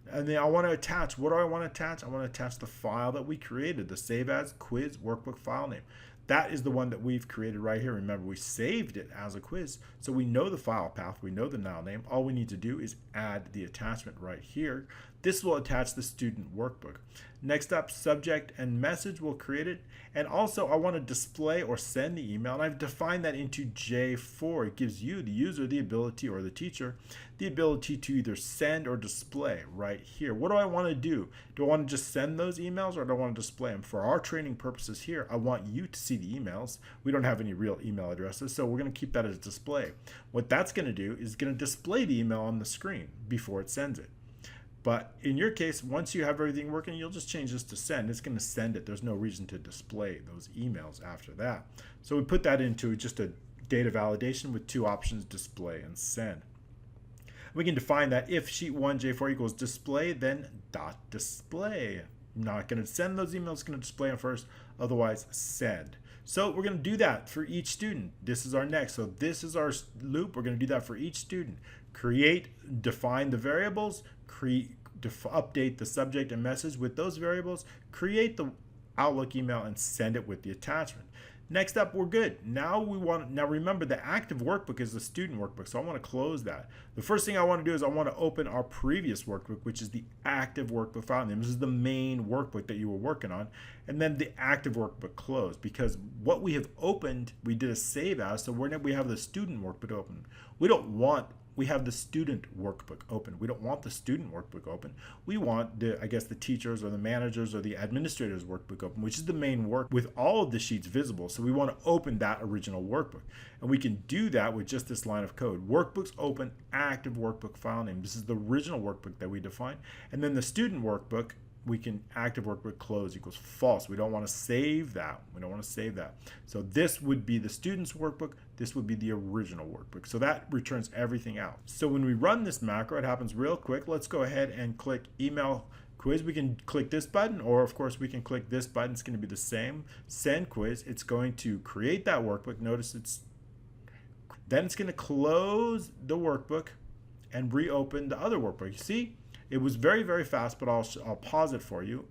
And then I want to attach, what do I want to attach? I want to attach the file that we created, the save as quiz workbook file name. That is the one that we've created right here. Remember, we saved it as a quiz, so we know the file path, we know the now name. All we need to do is add the attachment right here. This will attach the student workbook. Next up, subject and message, we'll create it. And also, I want to display or send the email, and I've defined that into J4. It gives you, the user, the ability, or the teacher, the ability to either send or display right here. What do I want to do? Do I want to just send those emails, or do I want to display them? For our training purposes here, I want you to see the emails. We don't have any real email addresses, so we're going to keep that as display. What that's going to do is going to display the email on the screen before it sends it. But in your case, once you have everything working, you'll just change this to send. It's going to send it. There's no reason to display those emails after that. So we put that into just a data validation with 2 options, display and send. We can define that if sheet 1 J4 equals display, then dot display. I'm not going to send those emails, going to display them first, otherwise send. So we're going to do that for each student. This is our next. So this is our loop. We're going to do that for each student. Create, define the variables, update the subject and message with those variables, create the Outlook email, and send it with the attachment. Next up, we're good. Now remember, the active workbook is the student workbook, so I want to close that. The first thing I want to do is I want to open our previous workbook, which is the active workbook file name. This is the main workbook that you were working on, and then the active workbook closed, because what we have opened, we did a save as, so we have the student workbook open. We have the student workbook open. We don't want the student workbook open. We want the teachers or the managers or the administrators workbook open, which is the main work with all of the sheets visible. So we want to open that original workbook. And we can do that with just this line of code. Workbooks open, active workbook file name. This is the original workbook that we defined. And then the student workbook, we can active workbook close equals false. We don't want to save that. So this would be the student's workbook. This would be the original workbook. So that returns everything out. So when we run this macro, it happens real quick. Let's go ahead and click email quiz. We can click this button, or of course we can click this button. It's going to be the same. Send quiz. It's going to create that workbook. Notice then it's going to close the workbook and reopen the other workbook. You see? It was very, very fast, but I'll pause it for you,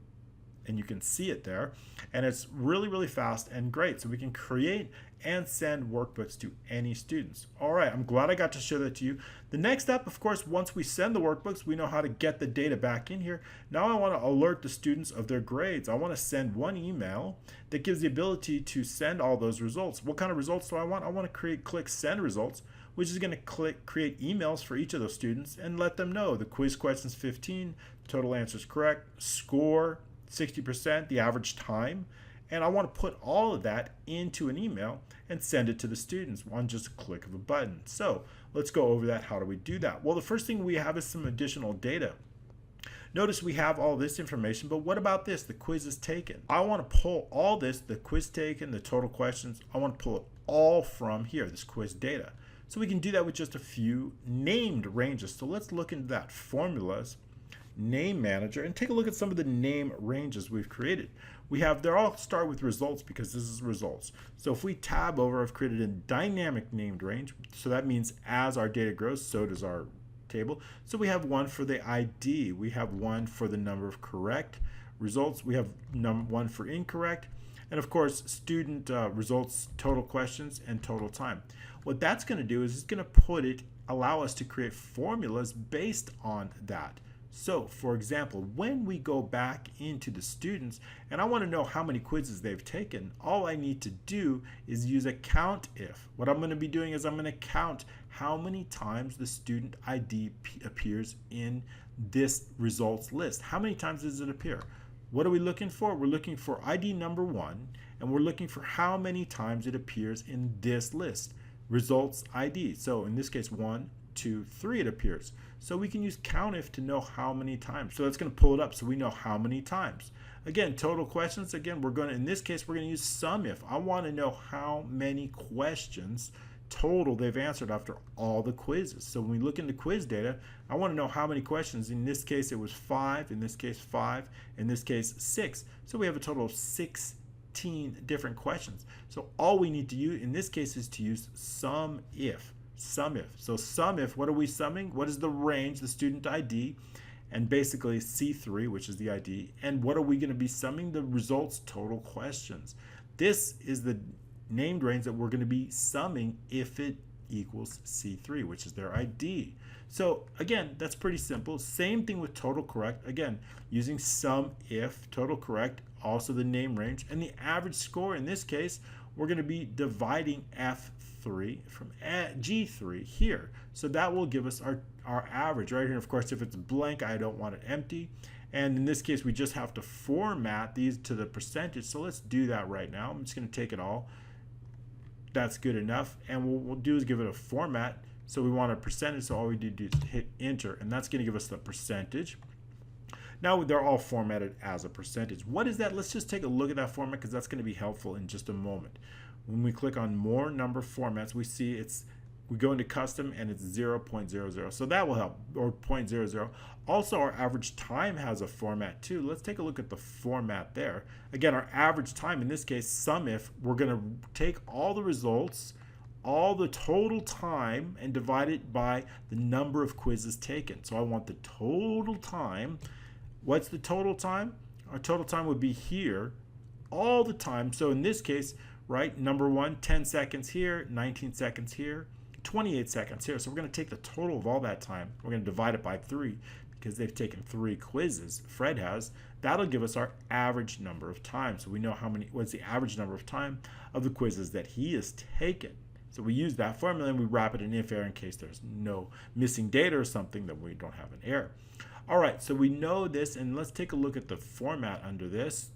and you can see it there. And it's really, really fast and great. So we can create and send workbooks to any students. All right, I'm glad I got to show that to you. The next step, of course, once we send the workbooks, we know how to get the data back in here. Now I want to alert the students of their grades. I want to send one email that gives the ability to send all those results. What kind of results do I want? I want to click send results, which is going to create emails for each of those students and let them know the quiz question's 15, total answers correct, score 60%, the average time, And I want to put all of that into an email and send it to the students on just a click of a button. So let's go over that. How do we do that? Well, the first thing we have is some additional data. Notice we have all this information, but what about this? The quizzes taken. I want to pull all this, the quiz taken, the total questions, I want to pull it all from here, this quiz data. So we can do that with just a few named ranges. So let's look into that. Formulas, name manager, and take a look at some of the name ranges we've created. They're all start with results because this is results. So if we tab over, I've created a dynamic named range. So that means as our data grows, so does our table. So we have one for the ID, we have one for the number of correct results, we have one for incorrect, and of course student results, total questions, and total time. What that's going to do is it's going to allow us to create formulas based on that. So for example, when we go back into the students and I want to know how many quizzes they've taken, all I need to do is use a count if. What I'm going to be doing is I'm going to count how many times the student ID appears in this results list. How many times does it appear? What are we looking for? We're looking for ID number 1, and we're looking for how many times it appears in this list. Results ID. So in this case, 1, 2, 3 it appears. So we can use COUNTIF to know how many times. So that's going to pull it up so we know how many times. Again, total questions, again, in this case, we're going to use SUMIF. I want to know how many questions total they've answered after all the quizzes. So when we look into quiz data, I want to know how many questions. In this case, it was 5. In this case, 5. In this case, 6. So we have a total of 16 different questions. So all we need to use in this case is to use SUMIF. SUMIF. So SUMIF, what are we summing? What is the range, the student ID, and basically C3, which is the ID. And what are we going to be summing? The results total questions. This is the named range that we're going to be summing if it equals C3, which is their ID. So again, that's pretty simple. Same thing with total correct. Again, using SUMIF, total correct, also the name range, and the average score. In this case, we're going to be dividing F3 from G3 here. So that will give us our average right here. Of course, if it's blank, I don't want it empty. And in this case, we just have to format these to the percentage. So let's do that right now. I'm just going to take it all. That's good enough. And what we'll do is give it a format. So we want a percentage. So all we do is hit enter. And that's going to give us the percentage. Now they're all formatted as a percentage. What is that? Let's just take a look at that format because that's going to be helpful in just a moment. When we click on more number formats, we see we go into custom and it's 0.00. So that will help, or 0.00. Also, our average time has a format too. Let's take a look at the format there. Again, our average time, in this case, SUMIF, we're going to take all the results, all the total time, and divide it by the number of quizzes taken. So I want the total time. What's the total time? Our total time would be here all the time. So in this case, right, number 1, 10 seconds here, 19 seconds here, 28 seconds here. So we're going to take the total of all that time. We're going to divide it by 3 because they've taken 3 quizzes. Fred has. That'll give us our average number of times. So we know what's the average number of time of the quizzes that he has taken. So we use that formula and we wrap it in if error in case there's no missing data or something that we don't have an error. All right, so we know this, and let's take a look at the format under this.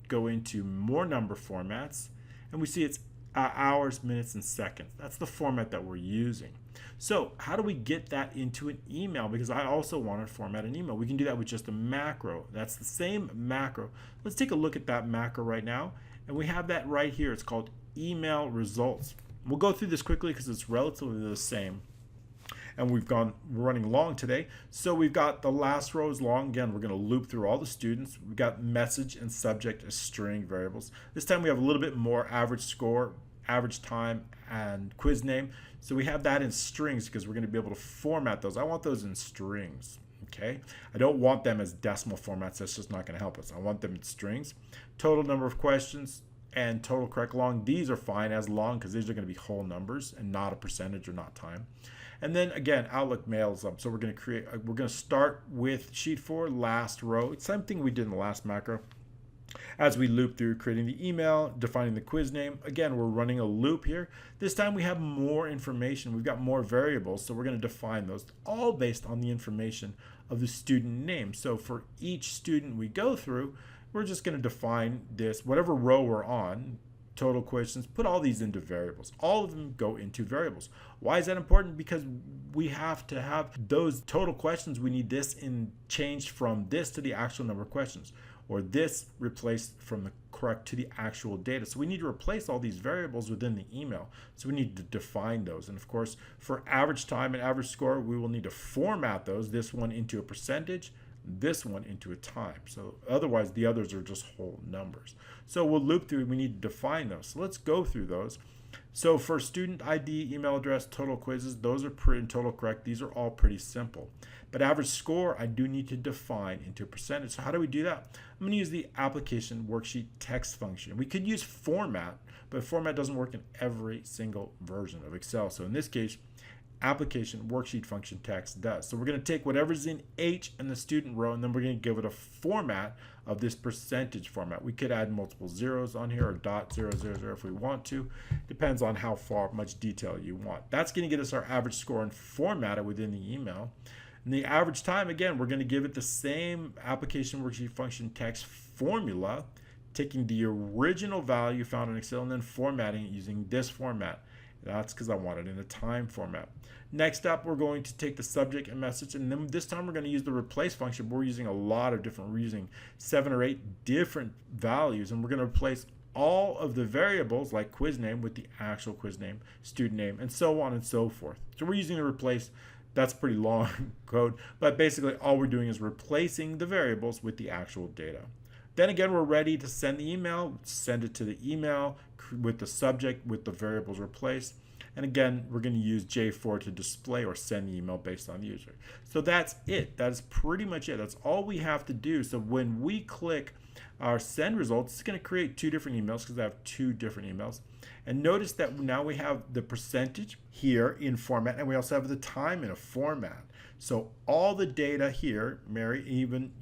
Go into more number formats, and we see it's hours, minutes, and seconds. That's the format that we're using. So how do we get that into an email? Because I also want to format an email. We can do that with just a macro. That's the same macro. Let's take a look at that macro right now, and we have that right here. It's called email results. We'll go through this quickly because it's relatively the same. And we're running long today. So we've got the last row is long. Again, we're going to loop through all the students. We've got message and subject as string variables. This time we have a little bit more average score, average time, and quiz name. So we have that in strings because we're going to be able to format those. I want those in strings. Okay, I don't want them as decimal formats. That's just not going to help us. I want them in strings. Total number of questions and total correct long. These are fine as long because these are going to be whole numbers and not a percentage or not time. And then again, Outlook mails up. So we're going to start with sheet 4, last row. It's same thing we did in the last macro. As we loop through creating the email, defining the quiz name. Again, we're running a loop here. This time we have more information. We've got more variables. So we're going to define those all based on the information of the student name. So for each student we go through, we're just going to define this, whatever row we're on, total questions, put all these into variables. All of them go into variables. Why is that important? Because we have to have those total questions. We need this in changed from this to the actual number of questions, or this replaced from the correct to the actual data. So we need to replace all these variables within the email. So we need to define those. And of course, for average time and average score, we will need to format those, this one into a percentage, this one into a time. So otherwise the others are just whole numbers. So we'll loop through, we need to define those. So let's go through those. So for student ID, email address, total quizzes, those are pretty and total correct. These are all pretty simple. But average score, I do need to define into a percentage. So how do we do that? I'm going to use the application worksheet text function. We could use format, but format doesn't work in every single version of Excel. So in this case, application worksheet function text does. So we're going to take whatever's in H in the student row, and then we're going to give it a format of this percentage format. We could add multiple zeros on here, or .000 if we want to. Depends on how much detail you want. That's going to get us our average score and format it within the email. And the average time, again, we're going to give it the same application worksheet function text formula, taking the original value found in Excel and then formatting it using this format. That's because I want it in a time format. Next up, we're going to take the subject and message, and then this time we're going to use the replace function. We're using a lot of different, we're using 7 or 8 different values, and we're going to replace all of the variables like quiz name with the actual quiz name, student name, and so on and so forth. So we're using the replace. That's pretty long code, but basically all we're doing is replacing the variables with the actual data. Then again, we're ready to send the email, send it to the email with the subject with the variables replaced. And again, we're going to use J4 to display or send the email based on the user. So that's it. That's pretty much it. That's all we have to do. So when we click our send results, it's going to create 2 different emails because I have 2 different emails. And notice that now we have the percentage here in format, and we also have the time in a format. So all the data here, Mary, even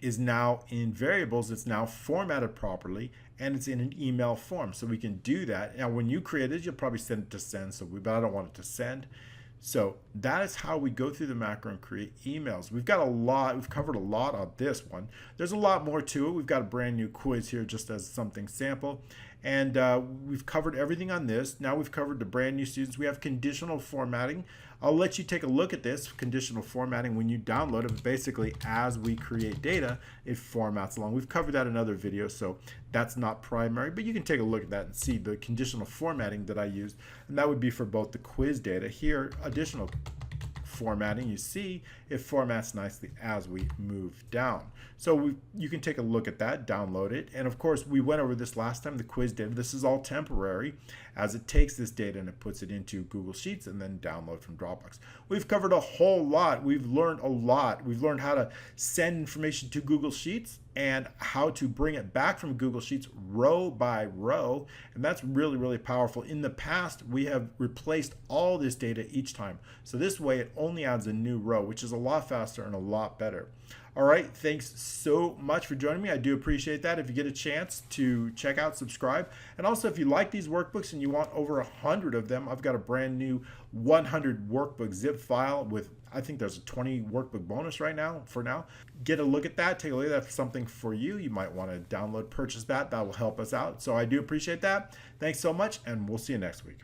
is now in variables. It's now formatted properly, and it's in an email form. So we can do that. Now, when you create it, you'll probably send it to send. But I don't want it to send. So that is how we go through the macro and create emails. We've got a lot. We've covered a lot on this one. There's a lot more to it. We've got a brand new quiz here just as something sample. And we've covered everything on this. Now we've covered the brand new students. We have conditional formatting. I'll let you take a look at this conditional formatting when you download it. But basically, as we create data, it formats along. We've covered that in other videos, so that's not primary. But you can take a look at that and see the conditional formatting that I used. And that would be for both the quiz data. Here, additional formatting, you see it formats nicely as we move down. So you can take a look at that, download it, and of course we went over this last time, the quiz data. This is all temporary as it takes this data and it puts it into Google Sheets and then download from Dropbox. We've covered a whole lot. We've learned a lot. We've learned how to send information to Google Sheets and how to bring it back from Google Sheets row by row, and that's really, really powerful. In the past, we have replaced all this data each time. So this way it only adds a new row, which is a lot faster and a lot better. All right, thanks so much for joining me. I do appreciate that. If you get a chance to check out, subscribe. And also, if you like these workbooks and you want over 100 of them, I've got a brand new 100 workbook zip file with, I think there's a 20 workbook bonus right now for now. Get a look at that. Take a look at that. Something for you. You might want to download, purchase that. That will help us out. So I do appreciate that. Thanks so much, and we'll see you next week.